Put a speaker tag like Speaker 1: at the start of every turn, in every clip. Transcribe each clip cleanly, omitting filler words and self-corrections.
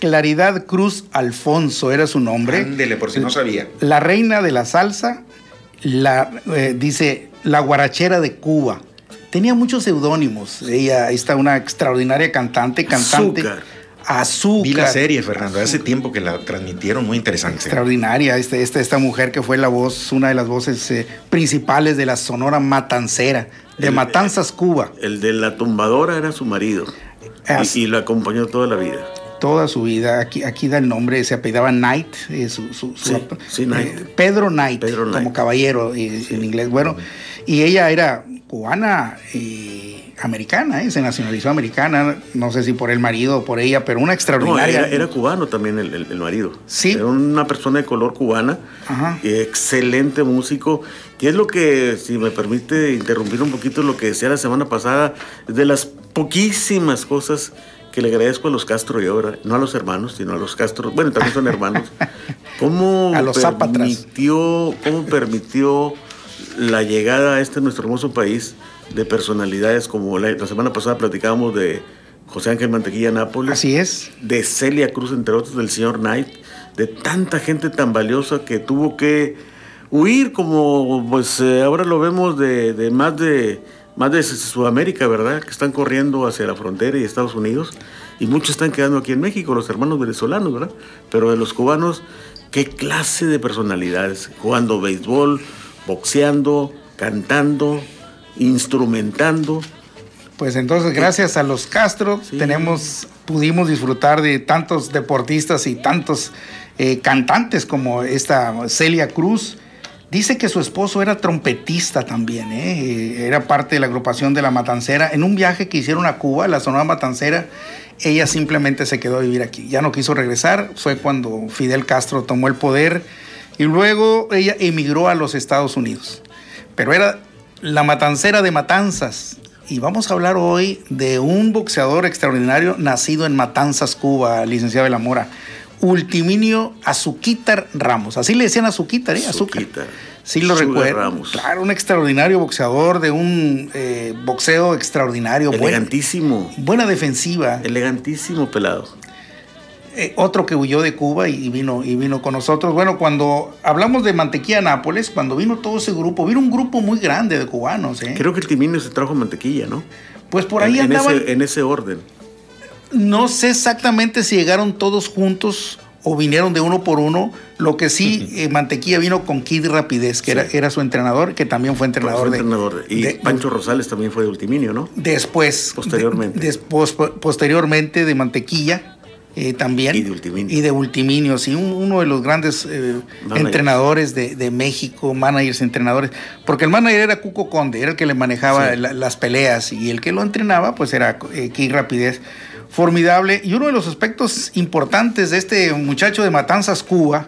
Speaker 1: Claridad Cruz Alfonso era su nombre.
Speaker 2: Ándele, por si no sabía.
Speaker 1: La reina de la salsa, dice, la guarachera de Cuba. Tenía muchos seudónimos. Ella está una extraordinaria cantante. Azúcar.
Speaker 2: Vi la serie, Fernando, hace tiempo que la transmitieron, muy interesante.
Speaker 1: Extraordinaria, esta mujer que fue la voz, una de las voces principales de la Sonora Matancera, de Matanzas, Cuba.
Speaker 3: El de la tumbadora era su marido y lo acompañó toda la vida.
Speaker 1: Toda su vida, aquí da el nombre, se apellidaba Knight,
Speaker 3: Knight.
Speaker 1: Pedro Knight, como caballero en inglés. Bueno, y ella era cubana y americana, se nacionalizó americana, no sé si por el marido o por ella, pero una extraordinaria.
Speaker 3: No, era cubano también el marido.
Speaker 1: Sí.
Speaker 3: Era una persona de color cubana, excelente músico, que es lo que, si me permite interrumpir un poquito lo que decía la semana pasada, es de las poquísimas cosas que le agradezco a los Castro yo, ¿verdad? No a los hermanos, sino a los Castro, bueno, también son hermanos. ¿Cómo
Speaker 1: a los Zapatras.
Speaker 3: ¿Cómo permitió la llegada a nuestro hermoso país de personalidades como la semana pasada platicábamos de José Ángel Mantequilla Nápoles?
Speaker 1: Así es.
Speaker 3: De Celia Cruz, entre otros, del señor Knight, de tanta gente tan valiosa que tuvo que huir, como pues ahora lo vemos de más de Sudamérica, ¿verdad? Que están corriendo hacia la frontera y Estados Unidos, y muchos están quedando aquí en México, los hermanos venezolanos, ¿verdad? Pero de los cubanos, ¿qué clase de personalidades? Jugando béisbol, boxeando, cantando, instrumentando.
Speaker 1: Pues entonces, gracias a los Castro, pudimos disfrutar de tantos deportistas y tantos cantantes como esta Celia Cruz. Dice que su esposo era trompetista también, era parte de la agrupación de La Matancera. En un viaje que hicieron a Cuba, la Sonora Matancera, ella simplemente se quedó a vivir aquí. Ya no quiso regresar, fue cuando Fidel Castro tomó el poder y luego ella emigró a los Estados Unidos. Pero era La Matancera de Matanzas. Y vamos a hablar hoy de un boxeador extraordinario nacido en Matanzas, Cuba, licenciado de la Mora. Ultiminio Azuquítar Ramos. Así le decían Azuquítar, Azúcar. Sí lo recuerdo. Claro, un extraordinario boxeador de un boxeo extraordinario.
Speaker 3: Elegantísimo.
Speaker 1: Buena defensiva.
Speaker 3: Elegantísimo pelado.
Speaker 1: Otro que huyó de Cuba y vino con nosotros. Bueno, cuando hablamos de Mantequilla Nápoles, cuando vino todo ese grupo, vino un grupo muy grande de cubanos.
Speaker 3: Creo que el Timinio se trajo Mantequilla, ¿no?
Speaker 1: Pues por ahí andaban.
Speaker 3: En ese orden.
Speaker 1: No sé exactamente si llegaron todos juntos o vinieron de uno por uno. Lo que sí, Mantequilla vino con Kid Rapidez, que era su entrenador, que también fue entrenador.
Speaker 3: Y Pancho Rosales también fue de Ultiminio, ¿no?
Speaker 1: Después. Posteriormente de Mantequilla. También. Y de Ultiminio, sí, uno de los grandes entrenadores de México, managers, entrenadores, porque el manager era Cuco Conde, era el que le manejaba las peleas, y el que lo entrenaba pues era Kid Rapidez. Formidable, y uno de los aspectos importantes de este muchacho de Matanzas, Cuba,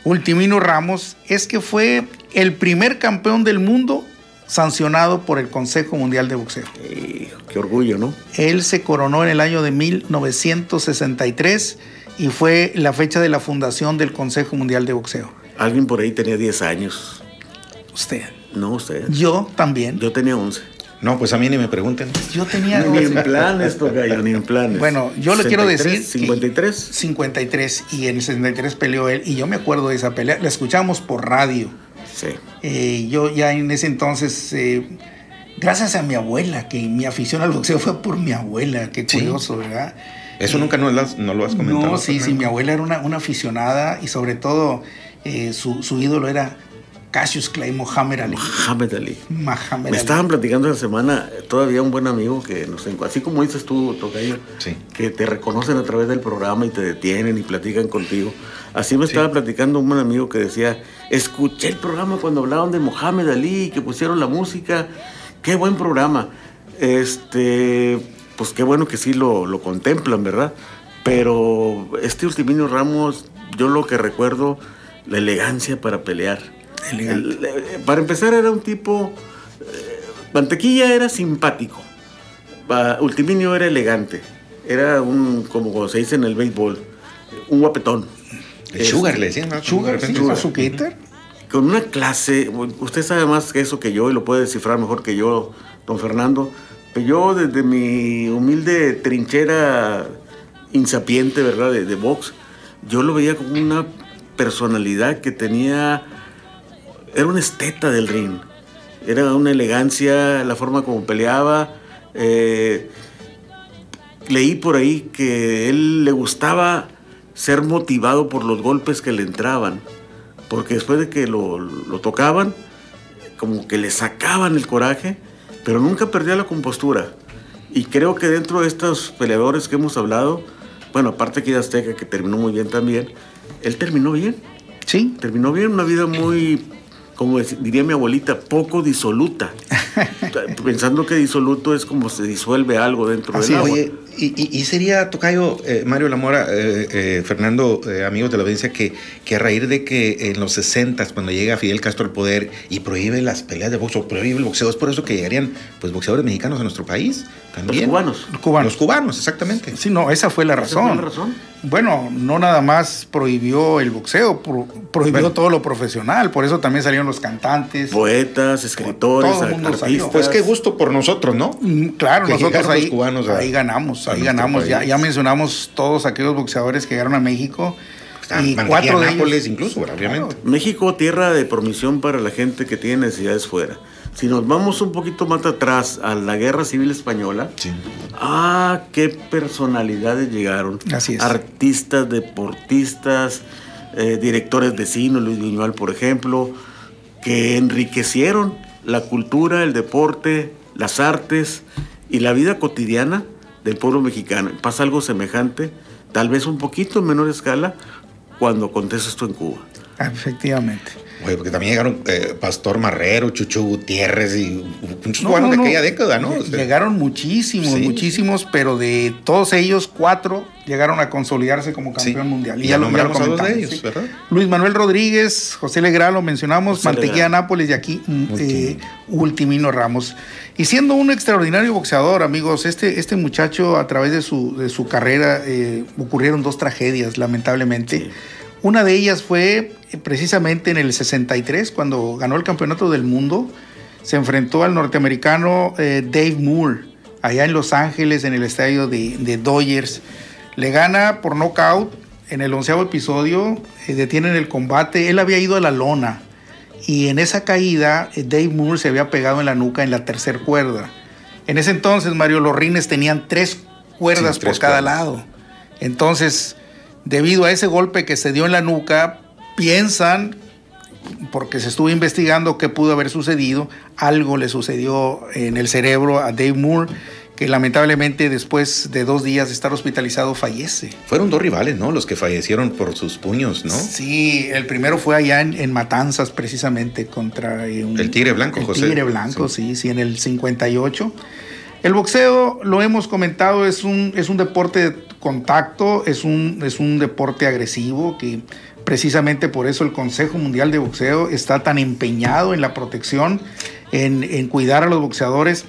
Speaker 1: Ultiminio Ramos, es que fue el primer campeón del mundo sancionado por el Consejo Mundial de Boxeo.
Speaker 3: Qué orgullo, ¿no?
Speaker 1: Él se coronó en el año de 1963 y fue la fecha de la fundación del Consejo Mundial de Boxeo.
Speaker 3: Alguien por ahí tenía 10 años.
Speaker 1: ¿Usted?
Speaker 3: No, usted.
Speaker 1: Yo también.
Speaker 3: Yo tenía 11.
Speaker 2: No, pues a mí ni me pregunten.
Speaker 1: Yo tenía...
Speaker 3: Ni en planes, tocayo, ni en planes.
Speaker 1: Bueno, yo le quiero decir...
Speaker 3: 53.
Speaker 1: 53, y en el 63 peleó él, y yo me acuerdo de esa pelea. La escuchamos por radio.
Speaker 3: Sí.
Speaker 1: Yo ya en ese entonces, gracias a mi abuela, que mi afición al boxeo fue por mi abuela, qué curioso, ¿verdad?
Speaker 2: Eso nunca no lo has comentado.
Speaker 1: No, sí, mi abuela era una aficionada, y sobre todo su ídolo era Cassius Clay Muhammad Ali.
Speaker 3: Me estaban platicando esa semana, todavía un buen amigo que así como dices tú, tocayo, que te reconocen a través del programa y te detienen y platican contigo. Así me estaba platicando un buen amigo que decía, escuché el programa cuando hablaban de Muhammad Ali, que pusieron la música, qué buen programa. Pues qué bueno que sí lo contemplan, ¿verdad? Pero Ultiminio Ramos, yo lo que recuerdo, la elegancia para pelear. Para empezar, era un tipo... Mantequilla era simpático. Ultiminio era elegante. Era como se dice en el béisbol, un guapetón.
Speaker 2: El Sugar le decían, ¿no?
Speaker 1: Sugar, Azuquítar.
Speaker 3: Con una clase, usted sabe más que eso que yo y lo puede descifrar mejor que yo, don Fernando. Pero yo, desde mi humilde trinchera insapiente, ¿verdad?, de box, yo lo veía como una personalidad que tenía, era un esteta del ring, era una elegancia, la forma como peleaba. Leí por ahí que él le gustaba ser motivado por los golpes que le entraban, porque después de que lo tocaban, como que le sacaban el coraje, pero nunca perdía la compostura. Y creo que dentro de estos peleadores que hemos hablado, bueno, aparte que Azteca, que terminó muy bien también, él terminó bien.
Speaker 1: Sí.
Speaker 3: Terminó bien, una vida muy, como diría mi abuelita, poco disoluta. Pensando que disoluto es como se disuelve algo dentro del agua.
Speaker 2: Oye, y sería, tocayo, Mario Lamora, Fernando, amigos de la audiencia, que a raíz de que en los 60s, cuando llega Fidel Castro al poder y prohíbe las peleas de boxeo, prohíbe el boxeo, es por eso que llegarían pues boxeadores mexicanos a nuestro país también. Los cubanos, exactamente.
Speaker 1: Sí, no, esa fue la razón. Bueno, no nada más prohibió el boxeo, prohibió todo lo profesional, por eso también salieron los cantantes,
Speaker 3: poetas, escritores, artistas.
Speaker 2: Pues qué gusto por nosotros, ¿no?
Speaker 1: Claro,
Speaker 2: que
Speaker 1: nosotros ahí,
Speaker 2: los cubanos
Speaker 1: ahí ganamos. Ya mencionamos todos aquellos boxeadores que llegaron a México.
Speaker 2: Y 4 de ellos, incluso, obviamente.
Speaker 3: Claro. México, tierra de promisión para la gente que tiene necesidades fuera. Si nos vamos un poquito más atrás a la Guerra Civil Española, sí. Qué personalidades llegaron.
Speaker 1: Así es.
Speaker 3: Artistas, deportistas, directores de cine, Luis Buñuel, por ejemplo, que enriquecieron la cultura, el deporte, las artes y la vida cotidiana del pueblo mexicano. Pasa algo semejante, tal vez un poquito en menor escala, cuando acontece esto en Cuba.
Speaker 1: Efectivamente.
Speaker 2: Oye, porque también llegaron Pastor Marrero, Chucho Gutiérrez y muchos cubanos de aquella década, ¿no?
Speaker 1: Llegaron muchísimos, pero de todos ellos, 4 llegaron a consolidarse como campeón mundial.
Speaker 2: Y ya nombramos a 2 de ellos, ¿verdad?
Speaker 1: Luis Manuel Rodríguez, José Legrand, lo mencionamos, Mantequilla Nápoles y aquí Ultimino Ramos. Y siendo un extraordinario boxeador, amigos, este muchacho, a través de su carrera, ocurrieron 2 tragedias, lamentablemente. Sí. Una de ellas fue precisamente en el 63, cuando ganó el campeonato del mundo. Se enfrentó al norteamericano Dave Moore, allá en Los Ángeles, en el estadio de Dodgers. Le gana por nocaut en el 11º episodio, detienen el combate. Él había ido a la lona y en esa caída Dave Moore se había pegado en la nuca en la 3ª cuerda. En ese entonces, Mario, los rines tenían 3 cuerdas por cada lado. Entonces, debido a ese golpe que se dio en la nuca, piensan, porque se estuvo investigando qué pudo haber sucedido, algo le sucedió en el cerebro a Dave Moore, que lamentablemente después de 2 días de estar hospitalizado fallece.
Speaker 2: Fueron 2 rivales, ¿no? Los que fallecieron por sus puños, ¿no?
Speaker 1: Sí, el primero fue allá en Matanzas, precisamente, contra
Speaker 2: el Tigre Blanco, José.
Speaker 1: El Tigre Blanco, sí, en el 58. El boxeo, lo hemos comentado, es un deporte de contacto, es un deporte agresivo, que precisamente por eso el Consejo Mundial de Boxeo está tan empeñado en la protección, en cuidar a los boxeadores.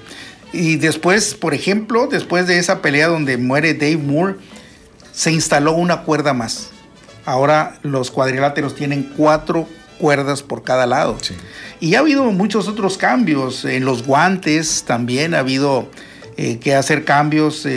Speaker 1: Y después, por ejemplo, después de esa pelea donde muere Dave Moore, se instaló una cuerda más. Ahora los cuadriláteros tienen 4 cuerdas por cada lado. Sí. Y ha habido muchos otros cambios. En los guantes también ha habido que hacer cambios.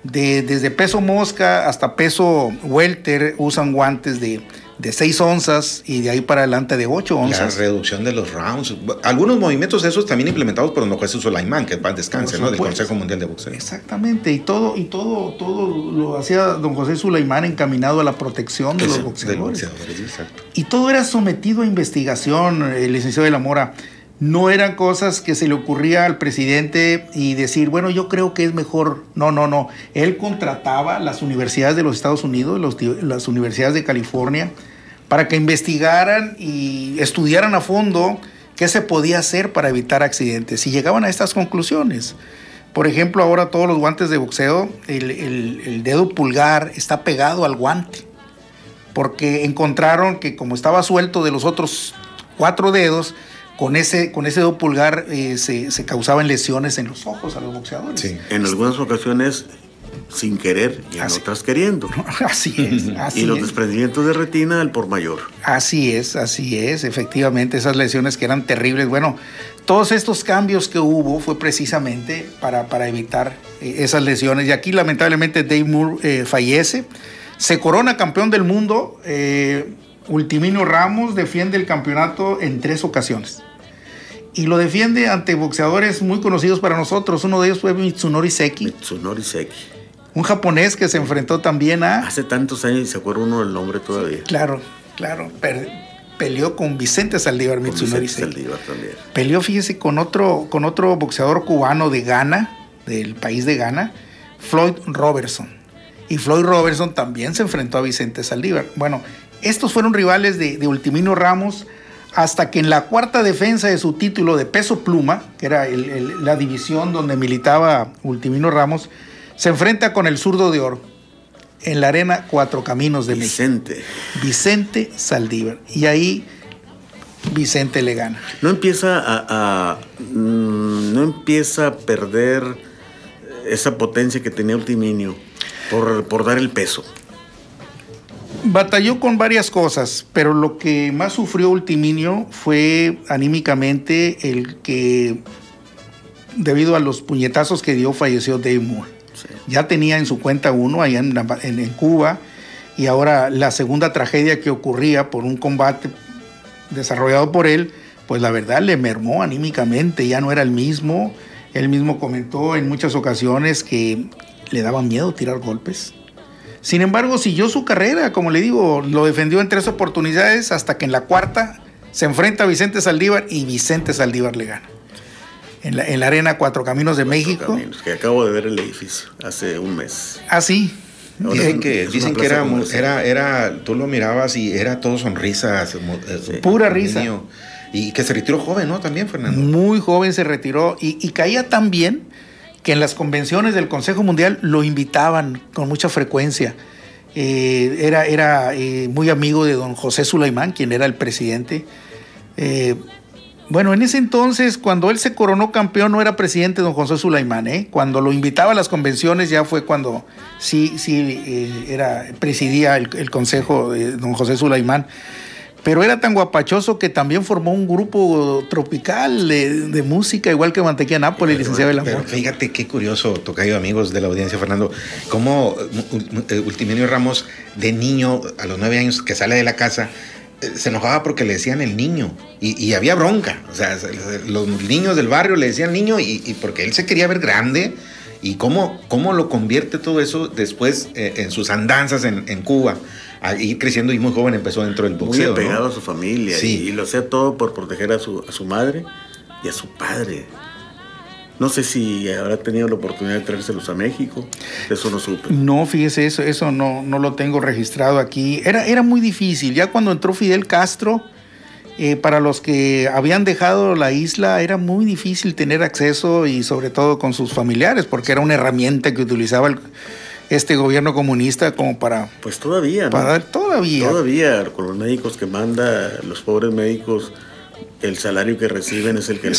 Speaker 1: Desde peso mosca hasta peso welter usan guantes de 6 onzas y de ahí para adelante de 8 onzas.
Speaker 2: La reducción de los rounds. Algunos movimientos esos también implementados por don Jesús Sulaimán, que en descanse, ¿no? Del Consejo Mundial de Boxeo.
Speaker 1: Exactamente. Y todo lo hacía don José Sulaimán encaminado a la protección de los boxeadores.
Speaker 2: Exacto.
Speaker 1: Y todo era sometido a investigación, el licenciado de la Mora. No eran cosas que se le ocurría al presidente y decir, bueno, yo creo que es mejor. No. Él contrataba las universidades de los Estados Unidos, las universidades de California, para que investigaran y estudiaran a fondo qué se podía hacer para evitar accidentes. Y llegaban a estas conclusiones. Por ejemplo, ahora todos los guantes de boxeo, el dedo pulgar está pegado al guante, porque encontraron que como estaba suelto de los otros 4 dedos, con ese dedo pulgar se causaban lesiones en los ojos a los boxeadores.
Speaker 3: Sí. En algunas ocasiones sin querer y en otras queriendo.
Speaker 1: Así es.
Speaker 3: Y los desprendimientos de retina al por mayor.
Speaker 1: Así es, efectivamente, esas lesiones que eran terribles. Bueno, todos estos cambios que hubo fue precisamente para evitar esas lesiones. Y aquí lamentablemente Dave Moore fallece. Se corona campeón del mundo. Ultiminio Ramos defiende el campeonato en 3 ocasiones. Y lo defiende ante boxeadores muy conocidos para nosotros. Uno de ellos fue Mitsunori Seki. Un japonés que se enfrentó también a...
Speaker 3: Hace tantos años y se acuerda uno del nombre todavía.
Speaker 1: Sí, claro. Peleó con Vicente Saldívar, Mitsunori Seki. Peleó, fíjese, con otro boxeador cubano de Ghana, del país de Ghana, Floyd Robertson. Y Floyd Robertson también se enfrentó a Vicente Saldívar. Bueno, estos fueron rivales de Ultiminio Ramos hasta que en la 4ª defensa de su título de peso pluma, que era la división donde militaba Ultiminio Ramos, se enfrenta con el zurdo de oro en la Arena Cuatro Caminos de México. Vicente Saldívar. Y ahí Vicente le gana.
Speaker 3: No empieza a perder esa potencia que tenía Ultiminio por dar el peso.
Speaker 1: Batalló con varias cosas, pero lo que más sufrió Ultiminio fue anímicamente el que, debido a los puñetazos que dio, falleció Dave Moore. Sí. Ya tenía en su cuenta uno allá en Cuba, y ahora la segunda tragedia que ocurría por un combate desarrollado por él, pues la verdad le mermó anímicamente, ya no era el mismo. Él mismo comentó en muchas ocasiones que le daba miedo tirar golpes. Sin embargo, siguió su carrera, como le digo, lo defendió en 3 oportunidades hasta que en la 4ª se enfrenta a Vicente Saldívar y Vicente Saldívar le gana. En la Arena Cuatro Caminos de México.
Speaker 3: Que acabo de ver el edificio hace un mes.
Speaker 1: Ah, sí.
Speaker 2: Dicen que era, tú lo mirabas y era todo sonrisas.
Speaker 1: Pura risa.
Speaker 2: Y que se retiró joven, ¿no? También, Fernando.
Speaker 1: Muy joven se retiró y caía tan bien que en las convenciones del Consejo Mundial lo invitaban con mucha frecuencia. Era muy amigo de don José Sulaimán, quien era el presidente. Bueno, en ese entonces, cuando él se coronó campeón, no era presidente don José Sulaimán. Cuando lo invitaba a las convenciones ya fue cuando presidía el consejo de don José Sulaimán. Pero era tan guapachoso que también formó un grupo tropical de música, igual que Mantequilla Nápoles, licenciado del Amor.
Speaker 2: Pero fíjate qué curioso, tocayo, amigos de la audiencia, Fernando, cómo Ultiminio Ramos, de niño, a los 9 años, que sale de la casa, se enojaba porque le decían el niño, y había bronca. O sea, los niños del barrio le decían niño, y porque él se quería ver grande, y cómo lo convierte todo eso después en sus andanzas en Cuba. A ir creciendo, y muy joven empezó dentro del boxeo.
Speaker 3: Muy apegado, ¿no?, a su familia,
Speaker 2: sí.
Speaker 3: Y lo hacía todo por proteger a su madre y a su padre. No sé si habrá tenido la oportunidad de traérselos a México. Eso no supe.
Speaker 1: No, fíjese, eso no lo tengo registrado aquí. Era muy difícil. Ya cuando entró Fidel Castro, para los que habían dejado la isla, era muy difícil tener acceso, y sobre todo con sus familiares, porque era una herramienta que utilizaba este gobierno comunista como para...
Speaker 3: Pues todavía, ¿no? Todavía, con los médicos que manda, los pobres médicos, el salario que reciben es el que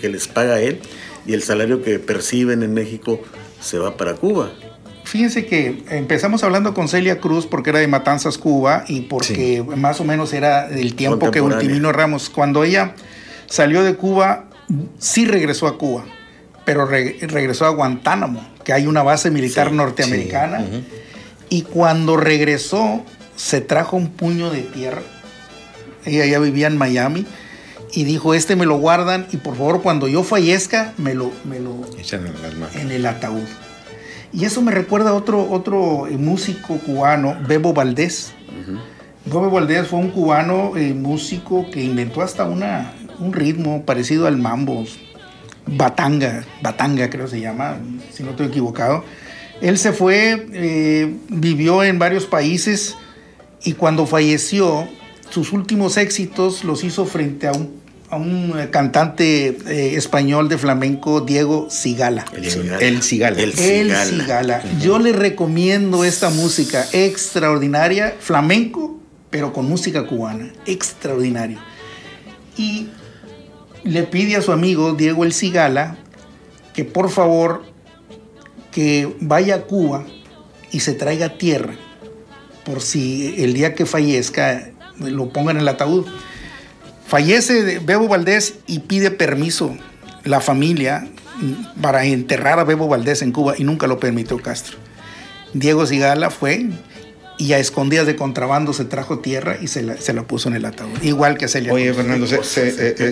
Speaker 3: les paga él, y el salario que perciben en México se va para Cuba.
Speaker 1: Fíjense que empezamos hablando con Celia Cruz porque era de Matanzas, Cuba, y porque más o menos era el tiempo que Ultiminio Ramos, cuando ella salió de Cuba, sí regresó a Cuba, pero regresó a Guantánamo, que hay una base militar norteamericana.
Speaker 2: Sí. Uh-huh.
Speaker 1: Y cuando regresó, se trajo un puño de tierra. Ella ya vivía en Miami y dijo, me lo guardan, y por favor, cuando yo fallezca, me lo
Speaker 2: echan
Speaker 1: en el ataúd. Y eso me recuerda a otro músico cubano, Bebo Valdés. Uh-huh. Bebo Valdés fue un cubano músico que inventó hasta un ritmo parecido al mambo. Batanga creo se llama, si no estoy equivocado. Él se fue, vivió en varios países, y cuando falleció, sus últimos éxitos los hizo frente a un cantante español de flamenco, Diego Cigala.
Speaker 2: El Cigala.
Speaker 1: Yo le recomiendo esta música extraordinaria, flamenco, pero con música cubana, extraordinario. Y le pide a su amigo Diego el Cigala que por favor que vaya a Cuba y se traiga tierra, por si el día que fallezca lo pongan en el ataúd. Fallece Bebo Valdés y pide permiso la familia para enterrar a Bebo Valdés en Cuba y nunca lo permitió Castro. Diego Cigala fue y a escondidas de contrabando se trajo tierra y se la puso en el ataúd, igual que Celia.
Speaker 2: Oye, Fernando,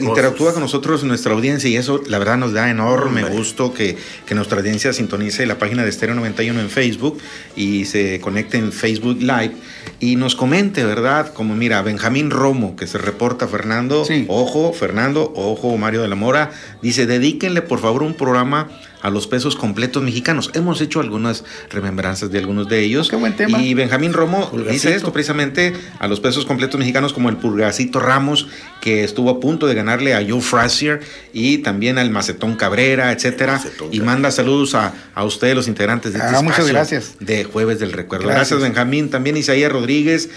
Speaker 2: interactúa con nosotros nuestra audiencia y eso la verdad nos da enorme gusto que nuestra audiencia sintonice la página de Estéreo 91 en Facebook y se conecte en Facebook Live y nos comente, ¿verdad? Como mira, Benjamín Romo, que se reporta, Fernando, sí. Ojo, Fernando, ojo, Mario de la Mora, dice, dedíquenle por favor un programa a los pesos completos mexicanos. Hemos hecho algunas remembranzas de algunos de ellos.
Speaker 1: Qué buen tema.
Speaker 2: Y Benjamín Romo dice esto precisamente a los pesos completos mexicanos como el Pulgarcito Ramos, que estuvo a punto de ganarle a Joe Frazier y también al Macetón Cabrera, etcétera. Y manda saludos a ustedes, los integrantes de este espacio.
Speaker 1: Muchas gracias.
Speaker 2: De Jueves del Recuerdo. Gracias, Benjamín. También Isaías Rodríguez.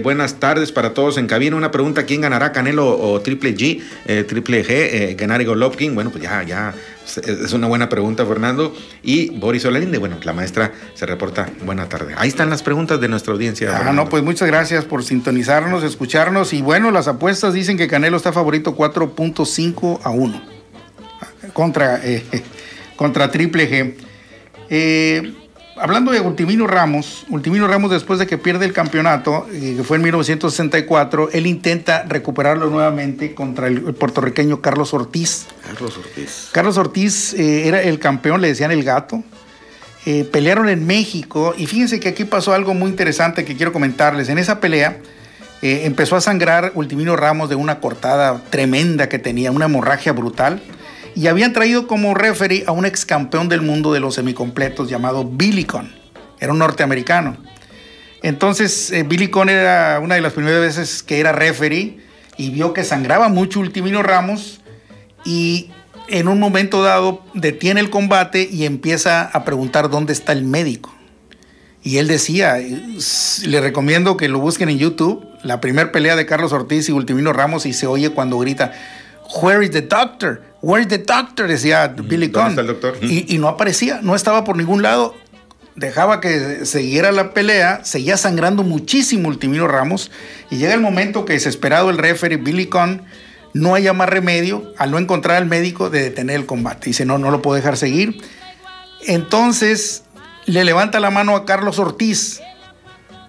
Speaker 2: Buenas tardes para todos en cabina. Una pregunta, ¿quién ganará, Canelo o Triple G? Gennady Golovkin. Bueno, pues ya es una buena pregunta, Fernando. Y Boris Olalinde, bueno, la maestra se reporta. Buena tarde. Ahí están las preguntas de nuestra audiencia.
Speaker 1: No, pues muchas gracias por sintonizarnos, escucharnos. Y bueno, las apuestas dicen que Canelo está favorito 4.5-1 contra Triple G. Hablando de Ultimino Ramos después de que pierde el campeonato, que fue en 1964, él intenta recuperarlo nuevamente contra el puertorriqueño Carlos Ortiz. Carlos Ortiz era el campeón, le decían el Gato. Pelearon en México y fíjense que aquí pasó algo muy interesante que quiero comentarles. En esa pelea empezó a sangrar Ultimino Ramos de una cortada tremenda que tenía, una hemorragia brutal. Y habían traído como referee a un ex campeón del mundo de los semicompletos llamado Billy Conn. Era un norteamericano. Entonces, Billy Conn era una de las primeras veces que era referee y vio que sangraba mucho Ultimino Ramos y en un momento dado detiene el combate y empieza a preguntar dónde está el médico. Y él decía, le recomiendo que lo busquen en YouTube, la primera pelea de Carlos Ortiz y Ultimino Ramos, y se oye cuando grita, "Where is the doctor? Where is the doctor?", decía Billy Conn.
Speaker 2: ¿Dónde está el doctor?
Speaker 1: Y no aparecía, no estaba por ningún lado. Dejaba que siguiera la pelea, seguía sangrando muchísimo Ultimino Ramos, y llega el momento que, desesperado el referee Billy Conn, no haya más remedio, al no encontrar al médico, de detener el combate. Dice, no lo puedo dejar seguir. Entonces le levanta la mano a Carlos Ortiz,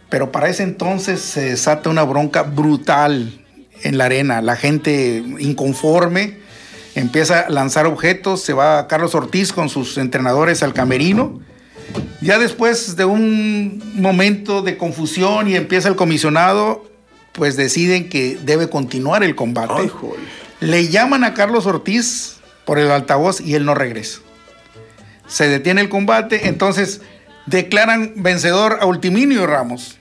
Speaker 1: pero para ese entonces se desata una bronca brutal en la arena. La gente inconforme empieza a lanzar objetos, se va Carlos Ortiz con sus entrenadores al camerino. Ya después de un momento de confusión y empieza el comisionado, pues deciden que debe continuar el combate.
Speaker 3: Ay,
Speaker 1: le llaman a Carlos Ortiz por el altavoz y él no regresa. Se detiene el combate, entonces declaran vencedor a Ultimino Ramos.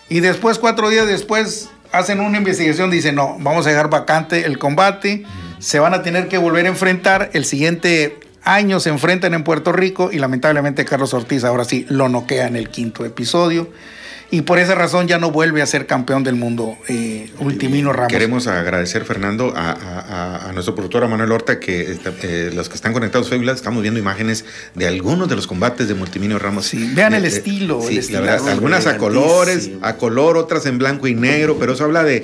Speaker 1: Y después, 4 días después, hacen una investigación, dicen, no, vamos a dejar vacante el combate, se van a tener que volver a enfrentar, el siguiente año se enfrentan en Puerto Rico y lamentablemente Carlos Ortiz ahora sí lo noquea en el 5º episodio. Y por esa razón ya no vuelve a ser campeón del mundo Ultimino Ramos.
Speaker 2: Queremos agradecer, Fernando, a nuestro productor, a Manuel Horta, que los que están conectados a Facebook, estamos viendo imágenes de algunos de los combates de Ultimino Ramos.
Speaker 1: Sí, vean el estilo.
Speaker 2: Sí,
Speaker 1: el estilo.
Speaker 2: La verdad, algunas a colores, a color, otras en blanco y negro, pero eso habla de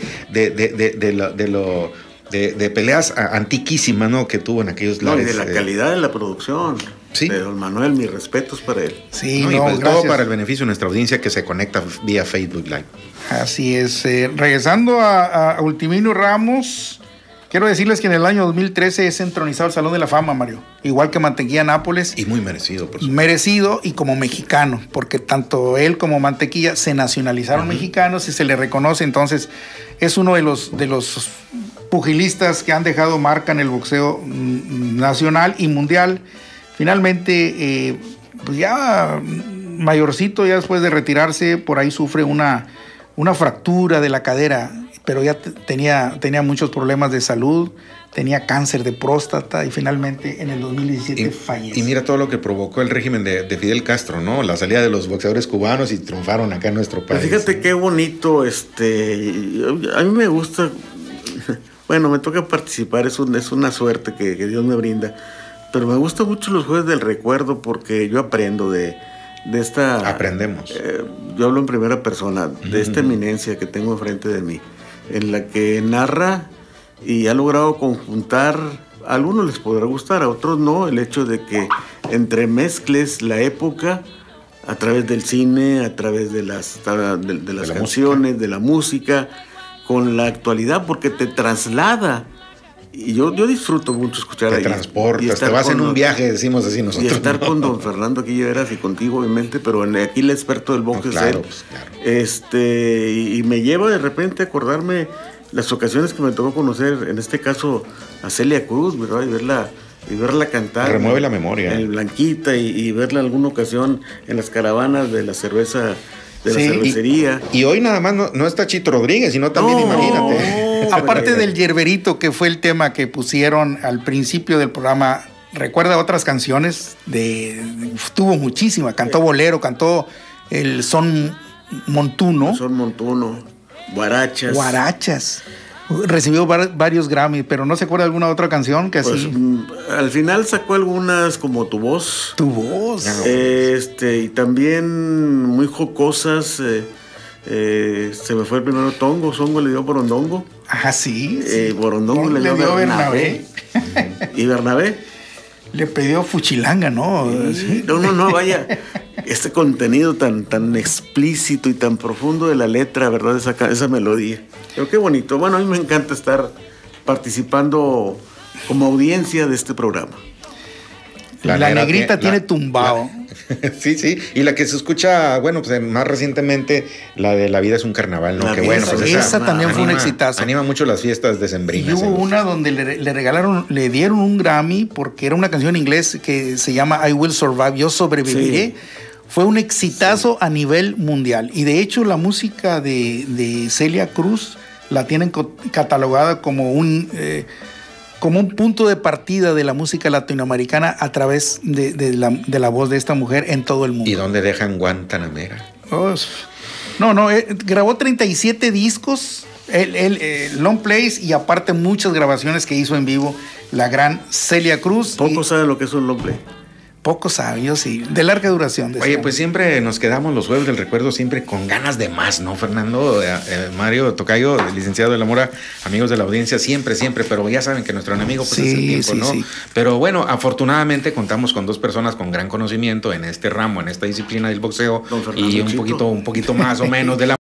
Speaker 2: peleas antiquísimas, ¿no?, que tuvo en aquellos lares.
Speaker 3: Y de la calidad de la producción.
Speaker 2: Sí.
Speaker 3: De don Manuel, mis respetos para él.
Speaker 1: Sí,
Speaker 2: y pues todo para el beneficio de nuestra audiencia que se conecta vía Facebook Live.
Speaker 1: Así es. Regresando a Ultimino Ramos, quiero decirles que en el año 2013 es entronizado al Salón de la Fama, Mario. Igual que Mantequilla Nápoles.
Speaker 2: Y muy merecido, por supuesto.
Speaker 1: Merecido y como mexicano, porque tanto él como Mantequilla se nacionalizaron mexicanos y se le reconoce. Entonces, es uno de los pugilistas que han dejado marca en el boxeo nacional y mundial. Finalmente, pues ya mayorcito, ya después de retirarse, por ahí sufre una fractura de la cadera, pero ya tenía muchos problemas de salud, tenía cáncer de próstata y finalmente en el 2017 fallece.
Speaker 2: Y mira todo lo que provocó el régimen de Fidel Castro, ¿no? La salida de los boxeadores cubanos y triunfaron acá en nuestro país.
Speaker 3: Pues fíjate qué bonito, a mí me gusta, bueno, me toca participar, es una suerte que Dios me brinda. Pero me gustan mucho los jueves del recuerdo porque yo aprendo de esta...
Speaker 2: Aprendemos.
Speaker 3: Yo hablo en primera persona, de esta eminencia que tengo enfrente de mí, en la que narra y ha logrado conjuntar, a algunos les podrá gustar, a otros no, el hecho de que entremezcles la época a través del cine, a través de las canciones, de la música, con la actualidad, porque te traslada. Y yo disfruto mucho escuchar ahí.
Speaker 2: Te transportas, te vas en un viaje, decimos así nosotros.
Speaker 3: Y estar con don Fernando aquí Lleveras y contigo, obviamente, pero aquí el experto del box es él. Pues, claro. Y me lleva de repente a acordarme las ocasiones que me tocó conocer, en este caso, a Celia Cruz, ¿verdad? Y verla cantar.
Speaker 2: Remueve la memoria.
Speaker 3: En el Blanquita y verla en alguna ocasión en las caravanas de la cerveza, de la cervecería.
Speaker 2: Y hoy nada más no está Chito Rodríguez, sino también, imagínate.
Speaker 1: Aparte del Yerberito, que fue el tema que pusieron al principio del programa, ¿recuerda otras canciones? Tuvo muchísima, cantó bolero, cantó el son montuno.
Speaker 3: El son montuno, guarachas.
Speaker 1: Recibió varios Grammy, pero ¿no se acuerda de alguna otra canción que así?
Speaker 3: Al final sacó algunas como Tu Voz.
Speaker 1: Tu Voz.
Speaker 3: Y también muy jocosas. Se me fue el primero Tongo. Songo le dio Borondongo.
Speaker 1: Ah, sí.
Speaker 3: Borondongo le dio Bernabé. ¿Y Bernabé?
Speaker 1: Le pidió Fuchilanga, ¿no?
Speaker 3: Sí. No, vaya. Este contenido tan explícito y tan profundo de la letra, ¿verdad? Esa melodía. Pero qué bonito. Bueno, a mí me encanta estar participando como audiencia de este programa.
Speaker 1: La negrita tiene tumbado.
Speaker 2: Sí. Y la que se escucha, bueno, pues más recientemente, la de La vida es un carnaval, ¿no?
Speaker 1: Esa también fue un exitazo.
Speaker 2: Anima mucho las fiestas decembrinas.
Speaker 1: Y hubo una donde le dieron un Grammy porque era una canción en inglés que se llama I Will Survive, Yo Sobreviviré. Sí. Fue un exitazo a nivel mundial. Y de hecho la música de Celia Cruz la tienen catalogada como un punto de partida de la música latinoamericana a través de la voz de esta mujer en todo el mundo.
Speaker 2: ¿Y dónde dejan Guantanamera?
Speaker 1: Grabó 37 discos, long plays y aparte muchas grabaciones que hizo en vivo la gran Celia Cruz.
Speaker 3: Pocos saben lo que es un long play.
Speaker 1: Poco sabio, sí. De larga duración.
Speaker 2: Oye, pues siempre nos quedamos los jueves del recuerdo siempre con ganas de más, ¿no, Fernando? Mario Tocayo, licenciado de la Mora, amigos de la audiencia, siempre, pero ya saben que nuestro enemigo pues es el tiempo, ¿no? Sí. Pero bueno, afortunadamente contamos con dos personas con gran conocimiento en este ramo, en esta disciplina del boxeo y un poquito más o menos de la